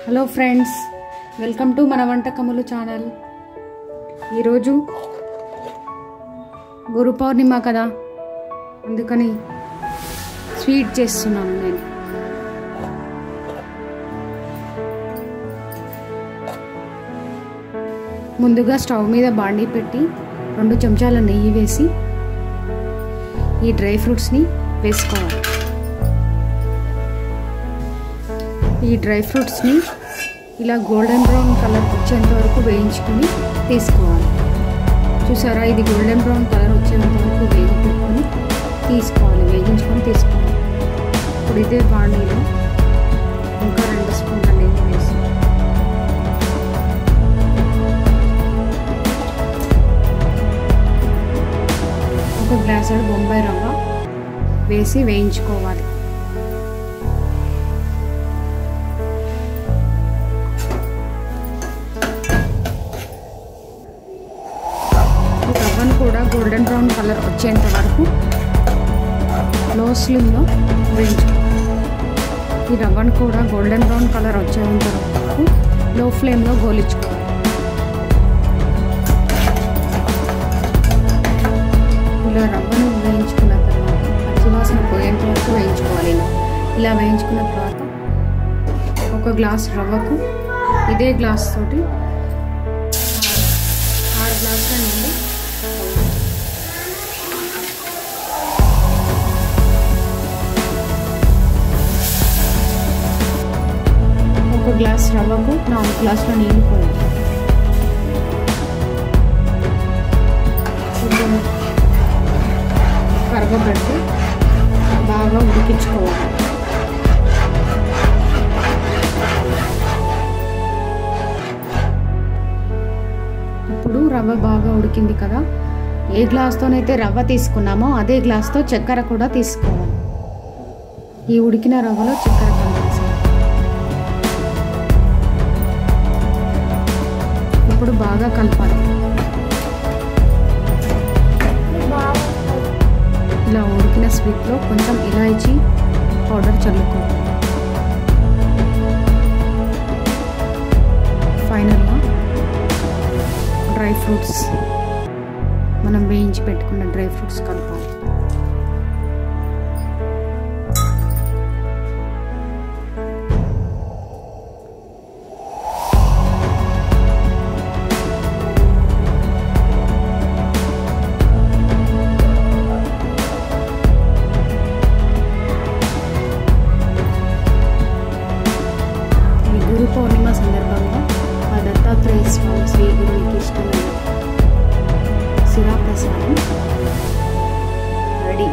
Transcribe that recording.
Hello friends, welcome to మన వంటకములు channel. ఈరోజు గురు పౌర్ణిమ కదా, అందుకని స్వీట్ చేస్తున్నాను నేను. ముందుగా స్టవ్ మీద బాండీ పెట్టి 2 చెంచాల నెయ్యి వేసి ఈ డ్రై ఫ్రూట్స్ని వేసుకోవాలి. ఈ డ్రై ఫ్రూట్స్ని ఇలా గోల్డెన్ బ్రౌన్ కలర్ వచ్చేంత వరకు వేయించుకొని తీసుకోవాలి. చూసారా, ఇది గోల్డెన్ బ్రౌన్ కలర్ వచ్చేంత వరకు వేయించుకొని వేగించుకొని తీసుకోవాలి. ఇప్పుడు ఇదే బాండీలో ఇంకా 2 స్పూన్ల నెయ్యి వేసి ఒక గ్లాసుడు బొంబాయి రవ్వ వేసి వేయించుకోవాలి. రవ్వను కూడా గోల్డెన్ బ్రౌన్ కలర్ వచ్చేంత వరకు లో స్లిమ్లో వేయించుకోవాలి. ఈ రవ్వను కూడా గోల్డెన్ బ్రౌన్ కలర్ వచ్చేంత వరకు లో ఫ్లేమ్లో గోలించుకోవాలి. ఇలా రవ్వను వేయించుకున్న తర్వాత పచ్చివాసన పోయేంత వరకు వేయించుకోవాలి. ఇలా వేయించుకున్న తర్వాత ఒక గ్లాస్ రవ్వకు ఇదే గ్లాస్ తోటి 6 గ్లాసుల నీళ్ళు, ఒక గ్లాస్ రవ్వకు 4 గ్లాసుల నీళ్ళు పోయాలి. కరగబెట్టి బాగా ఉడికించుకోవాలి. ఇప్పుడు రవ్వ బాగా ఉడికింది కదా, ఏ గ్లాస్తోనైతే రవ్వ తీసుకున్నామో అదే గ్లాస్తో చక్కెర కూడా తీసుకోవాలి. ఈ ఉడికిన రవ్వలో చక్కెర కలిపేసి ఇప్పుడు బాగా కలపాలి. ఇలా ఉడికిన స్వీట్లో కొంచెం ఇలాచీ పౌడర్ చల్లుకోవాలి. ఫైనల్గా డ్రై ఫ్రూట్స్, మనం వేయించి పెట్టుకున్న డ్రై ఫ్రూట్స్ కలపాలి. గురు పౌర్ణిమ సందర్భంగా ఆ దత్తాత్రేయ స్వామి శ్రీ గురువుకి ఇష్టమైన శిలా ప్రసాదం రెడీ.